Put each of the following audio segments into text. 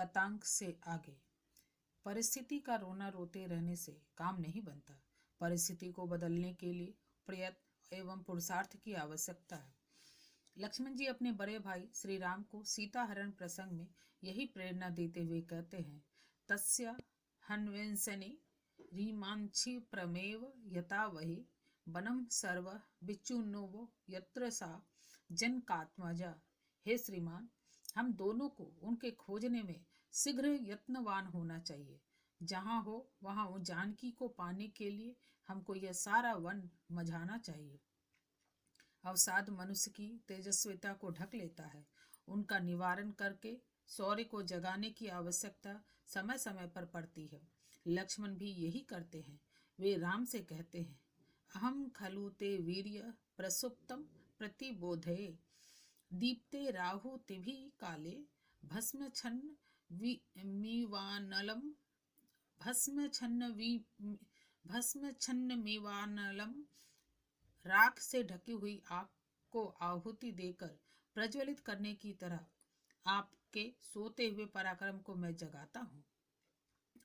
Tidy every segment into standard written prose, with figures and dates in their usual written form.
गतांक से आगे। परिस्थिति का रोना रोते रहने से काम नहीं बनता। परिस्थिति को बदलने के लिए प्रयत्न एवं पुरुषार्थ की आवश्यकता है। लक्ष्मण जी अपने बड़े भाई श्री राम को सीता हरण प्रसंग में यही प्रेरणा देते हुए कहते हैं, तस्य हन्वेंसनि रीमांछि प्रमेव यथा वही वनम सर्व विचुन्नोवो यत्र सा जनकात्मजा। हे श्रीमान, हम दोनों को उनके खोजने में शीघ्र यत्नवान होना चाहिए। जहाँ हो वहाँ उन जानकी को पाने के लिए हमको यह सारा वन मझाना चाहिए। अवसाद मनुष्य की तेजस्विता को ढक लेता है। उनका निवारण करके शौर्य को जगाने की आवश्यकता समय समय पर पड़ती है। लक्ष्मण भी यही करते हैं। वे राम से कहते हैं, अहम खलु ते वीर्य प्रसुप्तम प्रतिबोधये दीप्ते राहु तिभि काले भस्म छन्न मीवानलम। राख से ढकी हुई आग को आहुति देकर प्रज्वलित करने की तरह आपके सोते हुए पराक्रम को मैं जगाता हूँ।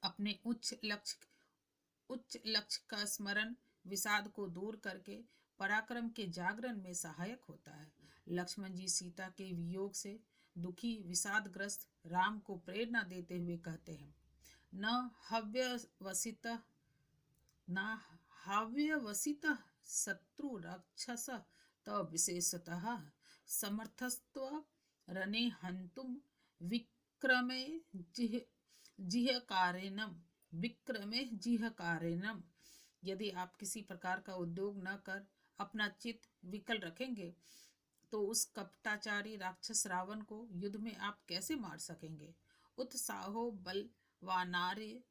अपने उच्च लक्ष्य का स्मरण विषाद को दूर करके पराक्रम के जागरण में सहायक होता है। लक्ष्मण जी सीता के वियोग से दुखी विषादग्रस्त राम को प्रेरणा देते हुए कहते हैं, न हाव्यवसितः शत्रु राक्षस त विशेषतः समर्थस्त्व रणे हंतुम विक्रमे जिहकारेणम। यदि आप किसी प्रकार का उद्योग न कर अपना चित्त विकल रखेंगे तो उस कपटाचारी राक्षस रावण को युद्ध में आप कैसे मार सकेंगे। उत्साहो बलवानार्य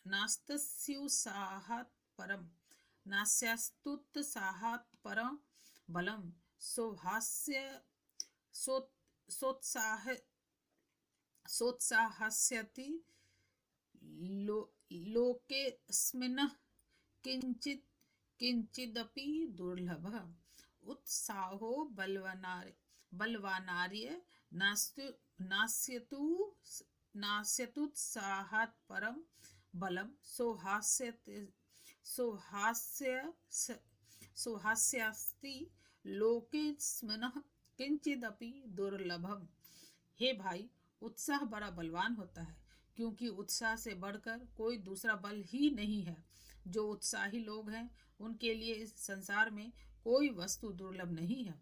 नास्त्युत्साहात् परम बलम सोत्साहस्यति लोकेऽस्मिन् किंचिदपि दुर्लभः। उत्साहो बलवानार्य नास्त्युत्साहात् परम बलम सोहास्यस्ति लोकेऽस्मिन् किंचिदपि दुर्लभम। हे भाई, उत्साह बड़ा बलवान होता है, क्योंकि उत्साह से बढ़कर कोई दूसरा बल ही नहीं है। जो उत्साही लोग हैं उनके लिए इस संसार में कोई वस्तु दुर्लभ नहीं है।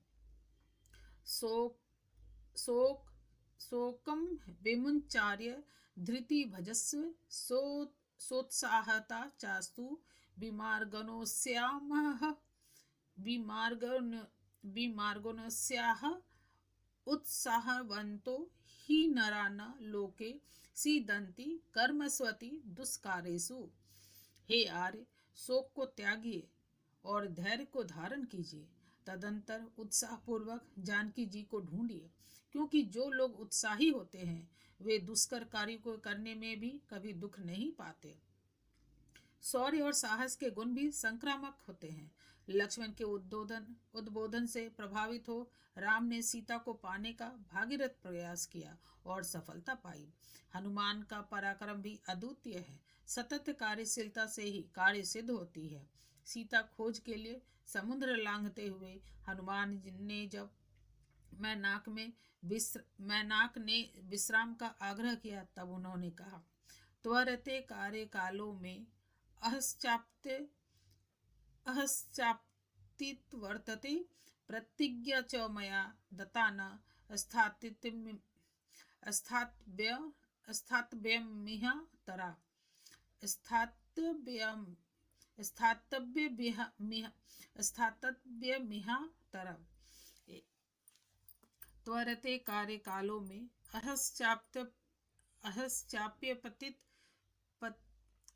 शोकम विमुंचार्य धृति भजस्व सोत्साहता चास्तु विमार्गनस्याः उत्साहवन्तो हि नरा न लोके सीदन्ति कर्मस्वति दुष्कारेषु। हे आर्य, शोक को त्यागिए और धैर्य को धारण कीजिए। तदंतर उत्साहपूर्वक जानकी जी को ढूंढिए, क्योंकि जो लोग उत्साही होते हैं वे दुष्कर कार्य को करने में भी कभी दुख नहीं पाते। शौर्य और साहस के गुण भी संक्रामक होते हैं। लक्ष्मण के उद्बोधन से प्रभावित हो राम ने सीता को पाने का भागीरथ प्रयास किया और सफलता पाई। हनुमान का पराक्रम भी अद्वितीय है। सतत कार्यशीलता से ही कार्य सिद्ध होती है। सीता खोज के लिए समुद्र लांघते हुए हनुमान ने जब मैनाक ने विश्राम का आग्रह किया तब उन्होंने कहा, त्वरते कार्य कालों में अहश्चाप्तित वर्तते प्रतिज्ञा च मया दत्ता न स्थातव्यमिह तरा। त्वरते कार्य कालों में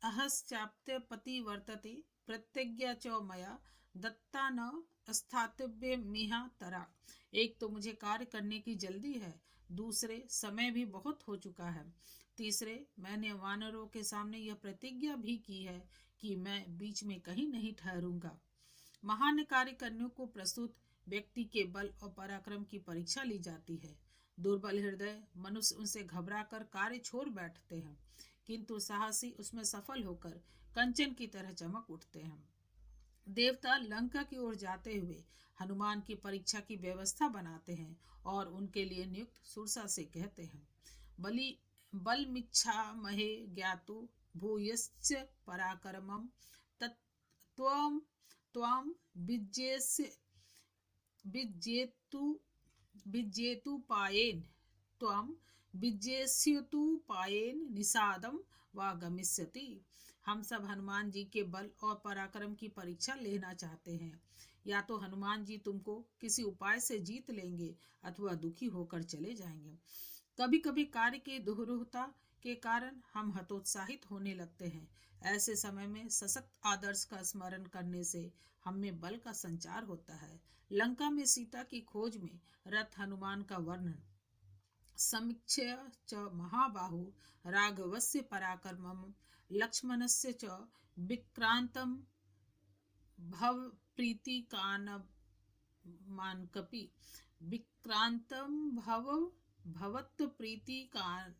अहश्चाप्यपति वर्तते प्रतिज्ञा च मया दत्ता न स्थातव्यमिह तरा। एक तो मुझे कार्य करने की जल्दी है, दूसरे समय भी बहुत हो चुका है, तीसरे मैंने वानरों के सामने यह प्रतिज्ञा भी की है कि मैं बीच में कहीं नहीं ठहरूंगा। महान कार्य करने को प्रस्तुत व्यक्ति के बल और पराक्रम की परीक्षा ली जाती है। दुर्बल हृदय मनुष्य उनसे घबराकर कार्य छोड़ बैठते हैं, किंतु साहसी उसमें सफल होकर कंचन की तरह चमक उठते हैं। देवता लंका की ओर जाते हुए हनुमान की परीक्षा की व्यवस्था बनाते हैं और उनके लिए नियुक्त सुरसा से कहते हैं, बलि बलमिच्छा महे ज्ञातु भूयश्च पराक्रमं तत्त्वं त्वां विज्ञेस्य विज्ञेतु विज्ञेतुपायेन त्वं विज्ञेस्यतुपायेन निषादं वा गमिष्यति। हम सब हनुमान जी के बल और पराक्रम की परीक्षा लेना चाहते हैं। या तो हनुमान जी तुमको किसी उपाय से जीत लेंगे अथवा दुखी होकर चले जाएंगे। कभी कभी कार्य की दुरूहता के कारण हम हतोत्साहित होने लगते हैं। ऐसे समय में सशक्त आदर्श का स्मरण करने से हम में बल का संचार होता है। लंका में सीता की खोज में रथ हनुमान का वर्णन समीक्ष्य च महाबाहु राघवस्य पराक्रमं लक्ष्मणस्य च विक्रांतं भवप्रीतिकानमानकपि विक्रांतं भवत्प्रीतिकान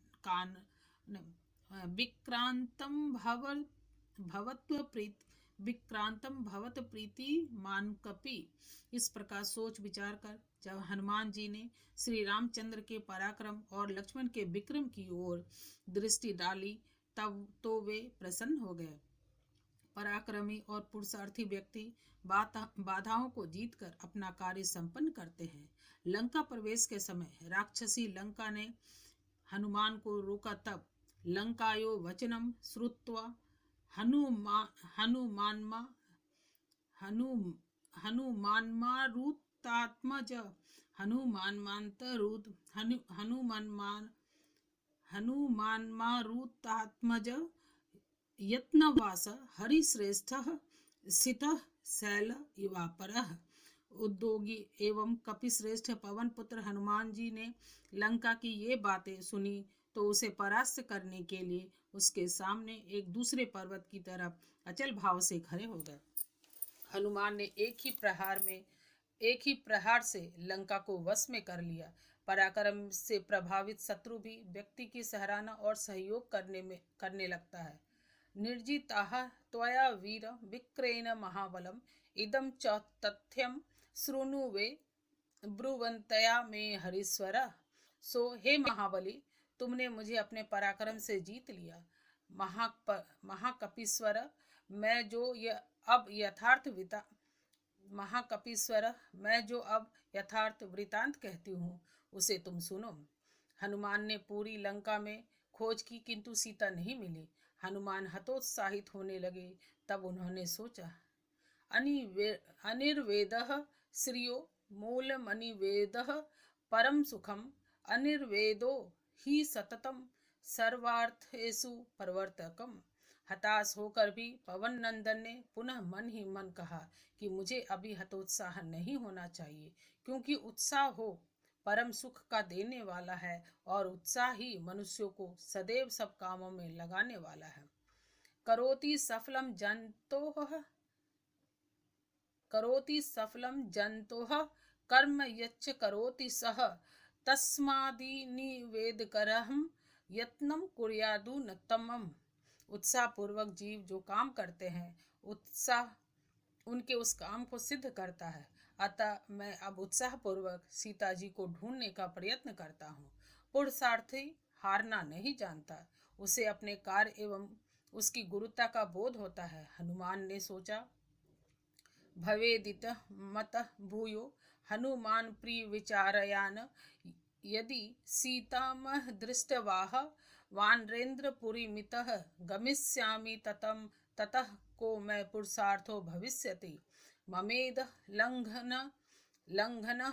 विक्रांतं भवत्प्रीतिमानकपि। इस प्रकार सोच विचार कर जब हनुमान जी ने श्री रामचंद्र के पराक्रम और लक्ष्मण के विक्रम की ओर दृष्टि डाली तब तो वे प्रसन्न हो गए। पराक्रमी और पुरुषार्थी व्यक्ति बाधाओं को जीतकर अपना कार्य संपन्न करते हैं। लंका प्रवेश के समय राक्षसी लंका ने हनुमान को रोका तब लंकायो वचनम श्रुत्वा हनुमान्मारुतात्मज हनुमान्मारुतात्मज यत्नवास हरिश्रेष्ठः स्थितः शैल युवापरः। उद्योगी एवं कपिश्रेष्ठ पवन पुत्र हनुमान जी ने लंका की ये बातें सुनी तो उसे परास्त करने के लिए उसके सामने एक दूसरे पर्वत की तरफ अचल भाव से खड़े हो गए। हनुमान ने एक ही प्रहार से लंका को वश में कर लिया। पराक्रम से प्रभावित शत्रु भी व्यक्ति की सराहना और सहयोग करने लगता है। निर्जिताः त्वया वीर विक्रेण महाबलम इदं च तथ्यं शृणुवे ब्रुवन्तया मे हरीश्वर। सो हे महाबली, तुमने मुझे अपने पराक्रम से जीत लिया। महाकपीश्वर, मैं जो अब यथार्थ वृतांत कहती हूँ उसे तुम सुनो। हनुमान ने पूरी लंका में खोज की किंतु सीता नहीं मिली। हनुमान हतोत्साहित होने लगे। तब उन्होंने सोचा, अनिर्वेदः श्रियो मूलमनिवेदः परम सुखम अनिर्वेदो ही सततम सर्वार्थेषु प्रवर्तकम। हताश होकर भी पवन नंदन ने पुनः मन ही मन कहा कि मुझे अभी हतोत्साह नहीं होना चाहिए, क्योंकि उत्साह हो परम सुख का देने वाला है और उत्साह ही मनुष्यों को सदैव सब कामों में लगाने वाला है। करोति सफलम जंतोः कर्म यच्च करोति सः तस्मादिनिवेदकरहं यत्नं कुर्यादु नत्तमम्। उत्साह पूर्वक जीव जो काम करते हैं उत्साह उनके उस काम को सिद्ध करता है। अतः मैं अब उत्साह पूर्वक सीता जी को ढूंढने का प्रयत्न करता हूँ। पुरुषार्थी हारना नहीं जानता, उसे अपने कार्य एवं उसकी गुरुता का बोध होता है। हनुमान ने सोचा, भवेदित मतः भूयो हनुमान प्रिय विचारयान यदि सीतामह दृष्टवाह वानरेन्द्रपुरीमितः गमिष्यामि ततः को मैं पुरुषार्थो भविष्यति ममेद लंघन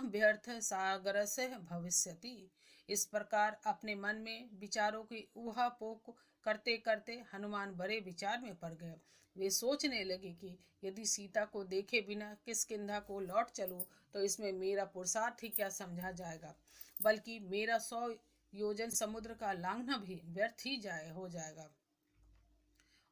व्यर्थ सागर से भविष्यति। इस प्रकार अपने मन में विचारों की ऊहापोह करते करते हनुमान बड़े विचार में पड़ गए। वे सोचने लगे कि यदि सीता को देखे बिना किष्किंधा को लौट चलूं तो इसमें मेरा पुरुषार्थ ही क्या समझा जाएगा, बल्कि मेरा 100 योजन समुद्र का लांघना भी व्यर्थ ही हो जाएगा।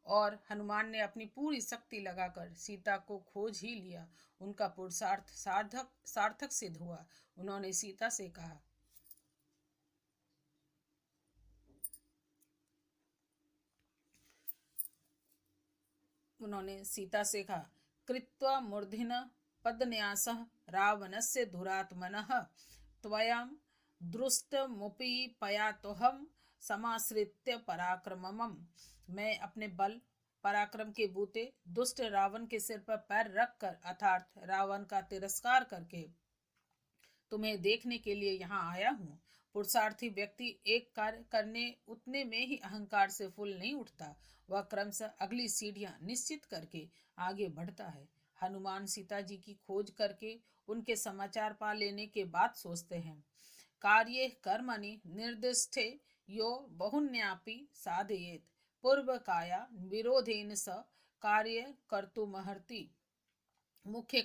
और हनुमान ने अपनी पूरी शक्ति लगाकर सीता को खोज ही लिया। उनका पुरुषार्थ सार्थक सिद्ध हुआ। उन्होंने सीता से कहा, उन्होंने सीता से कहा, कृत्वा मूर्धिन पदन्यासः रावणस्य दुरात्मनः त्वयां दृष्टमुपि पयातोहम समाश्रित्य पराक्रमम्। मैं अपने बल पराक्रम के बूते दुष्ट रावण के सिर पर पैर रखकर अर्थात रावण का तिरस्कार करके तुम्हें देखने के लिए यहाँ आया हूँ। पुरुषार्थी व्यक्ति एक कार्य करने उतने में ही अहंकार से फूल नहीं उठता, वह क्रमशः अगली सीढ़ियां निश्चित करके आगे बढ़ता है। हनुमान सीता जी की खोज करके उनके समाचार पा लेने के बाद सोचते हैं, कार्ये कर्मणि निर्दिष्टे यो बहुन्यापि साधयेत् पूर्व काया विरोधेन स कार्य कर्तुमर्हति। मुख्य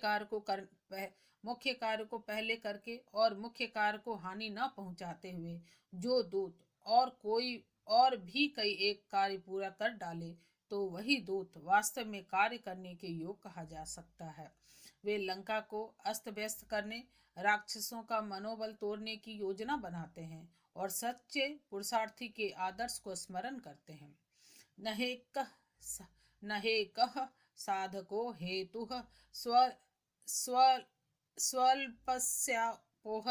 कार्य को पहले करके और मुख्य कार्य को हानि न पहुंचाते हुए जो दूत और भी कई एक कार्य पूरा कर डाले तो वही दूत वास्तव में कार्य करने के योग कहा जा सकता है। वे लंका को अस्त व्यस्त करने, राक्षसों का मनोबल तोड़ने की योजना बनाते हैं और सच्चे पुरुषार्थी के आदर्श को स्मरण करते हैं। नहेकः साधको हेतुः स्वल्पस्यापोह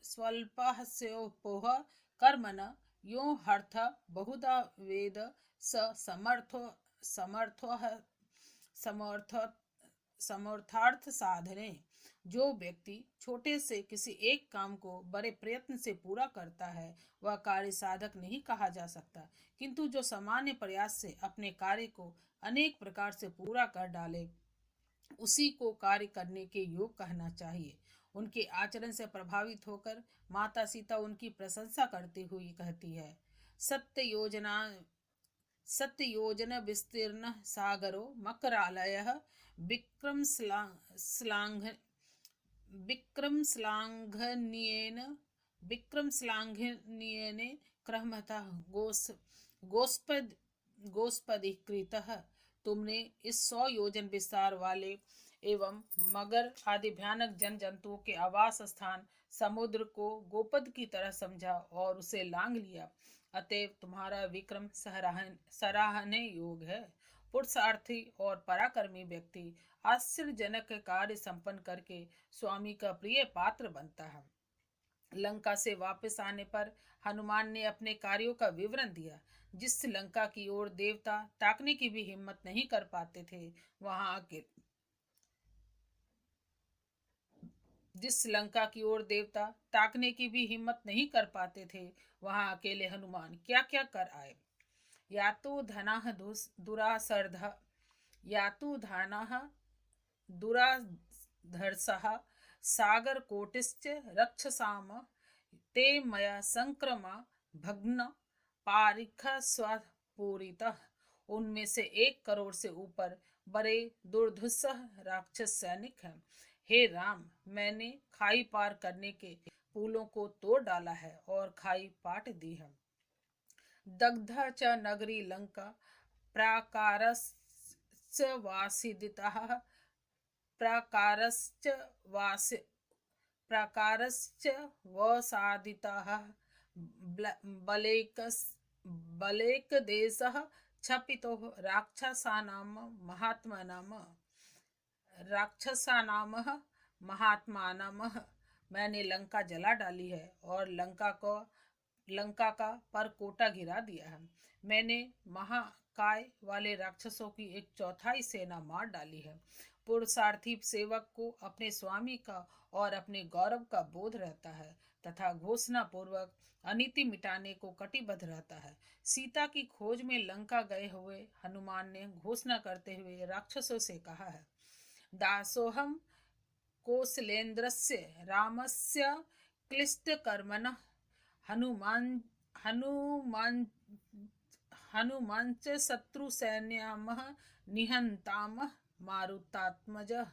स्वल्पस्योपोह कर्मण यो हर्थ बहुधा वेद स समर्थार्थ साधने। जो व्यक्ति छोटे से किसी एक काम को बड़े प्रयत्न से पूरा करता है वह कार्य साधक नहीं कहा जा सकता, किंतु जो सामान्य प्रयास से अपने कार्य को अनेक प्रकार से पूरा कर डाले उसी को कार्य करने के योग कहना चाहिए। उनके आचरण से प्रभावित होकर माता सीता उनकी प्रशंसा करती हुई कहती है, सत्य योजन विस्तीर्ण सागरो मकरालयः विक्रमश्लाघनियेन क्रमतः गोस्पदीकृतः। तुमने इस 100 योजन विस्तार वाले एवं मगर आदि भयानक जन जंतुओं के आवास स्थान समुद्र को गोपद की तरह समझा और उसे लांघ लिया, अतएव तुम्हारा विक्रम सराहनीय योग है। पुरुषार्थी और पराक्रमी व्यक्ति आश्चर्यजनक कार्य संपन्न करके स्वामी का प्रिय पात्र बनता है। लंका से वापस आने पर हनुमान ने अपने कार्यों का विवरण दिया। जिस लंका की ओर देवता ताकने की भी हिम्मत नहीं कर पाते थे वहां अकेले हनुमान क्या क्या कर आए। या तो धनाः दुराधर्षः सागर कोटिश्च रक्षसाम ते मया संक्रमा भग्न पारिख स्वपूरितः। उनमें से 1 करोड़ से ऊपर बड़े दुर्धुषः राक्षस सैनिक हैं। हे राम, मैंने खाई पार करने के पुलों को तोड़ डाला है और खाई पाट दी है। दग्धा च नगरी लंका प्राकारश्च वसादितः बलेक देशः क्षपितो महात्मानाम। मैंने लंका जला डाली है और लंका का परकोटा गिरा दिया है। मैंने महाकाय वाले राक्षसों की 1/4 सेना मार डाली है। पुरुषार्थी सेवक को अपने स्वामी का और अपने गौरव का बोध रहता है तथा घोषणा पूर्वक अनीति मिटाने को कटिबद्ध रहता है। सीता की खोज में लंका गए हुए हनुमान ने घोषणा करते हुए राक्षसों से कहा है, दासोहम कौशलेन्द्रस्य रामस्य क्लिष्टकर्मणः हनुमांच शत्रुसैन्यामः निहंतामः मारुतात्मजः।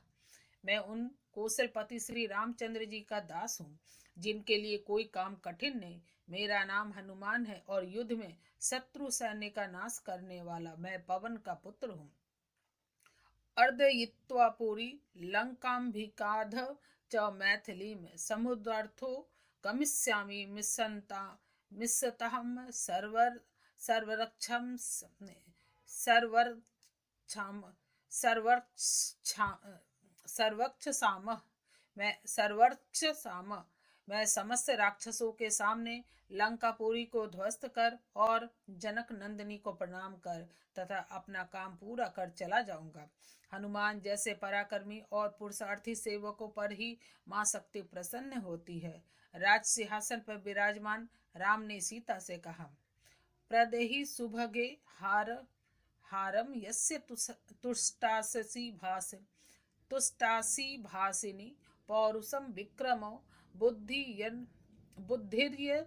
मैं उन कौशलपति श्री रामचंद्र जी का दास हूँ जिनके लिए कोई काम कठिन नहीं। मेरा नाम हनुमान है और युद्ध में शत्रु सैन्य का नाश करने वाला मैं पवन का पुत्र हूँ। अर्धयित्वा पुरी लंकाम्भिकाध च मैथिली में समुद्रार्थो गमिष्यामि मिस्सतहम सर्वरक्षम सर्वरक्षाम सर्वरक्षा सर्वक्ष साम मैं सर्वक्ष साम मैं समस्त राक्षसों के सामने लंकापुरी को ध्वस्त कर और जनक नंदिनी को प्रणाम कर तथा अपना काम पूरा कर चला जाऊंगा। हनुमान जैसे पराक्रमी और पुरुषार्थी सेवकों पर ही माँ शक्ति प्रसन्न होती है। राज सिंहासन पर विराजमान राम ने सीता से कहा, प्रदेहि सुभगे हार हारम यस्य तुष्टासी भासिनी पौरुषम विक्रमो बुद्धिर्य बुद्धिर्य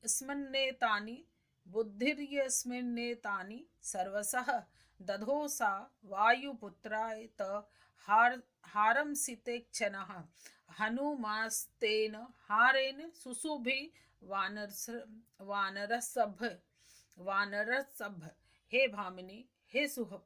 स्मन्नेतानि बुद्धिर्यस्मिन्नेतानि सर्वसः दधो सा वायुपुत्राय त हारम सितेक्षणः हनुमास्तेन हारेन सुशुभे वानरसभ वानरसभ हे भामिनी हे सुह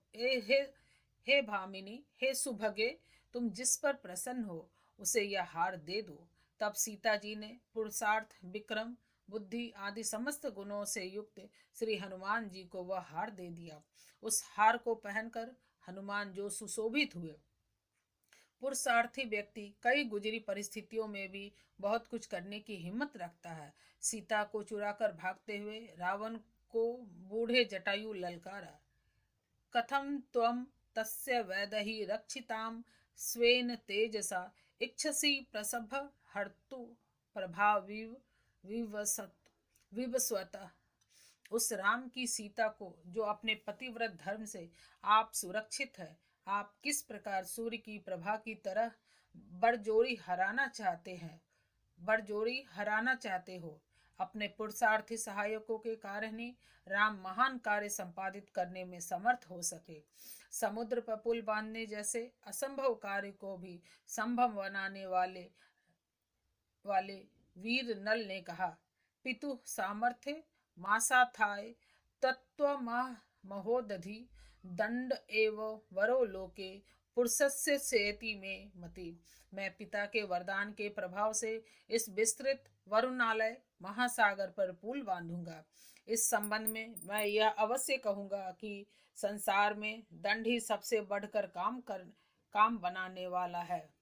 हे भामिनी हे सुभगे, तुम जिस पर प्रसन्न हो उसे यह हार दे दो। तब सीता जी ने पुरुषार्थ विक्रम बुद्धि आदि समस्त गुणों से युक्त श्री हनुमान जी को वह हार दे दिया। उस हार को पहनकर हनुमान जो सुशोभित हुए। पुरुषार्थी व्यक्ति कई गुजरी परिस्थितियों में भी बहुत कुछ करने की हिम्मत रखता है। सीता को चुराकर भागते हुए रावण को बूढ़े जटायु ललकारा, कथम त्वं तस्य वैदही रक्षिताम स्वेन तेजसा इच्छसि प्रसभ हर्तु प्रभाविव विवस्वतः। उस राम की सीता को जो अपने पतिव्रत धर्म से आप सुरक्षित है, आप किस प्रकार सूर्य की प्रभा की तरह बड़जोरी हराना चाहते हो। अपने पुरुषार्थी सहायकों के कारण ही राम महान कार्य संपादित करने में समर्थ हो सके। समुद्र पर पुल बांधने जैसे असंभव कार्य को भी संभव बनाने वाले वीर नल ने कहा, पितु सामर्थ्य मासा थाय तत्व महोदधि दंड एव वरो लोके पुरुषस्य सेति में मति। मैं पिता के वरदान के प्रभाव से इस विस्तृत वरुणालय महासागर पर पुल बांधूंगा। इस संबंध में मैं यह अवश्य कहूंगा कि संसार में दंड ही सबसे बढ़कर काम बनाने वाला है।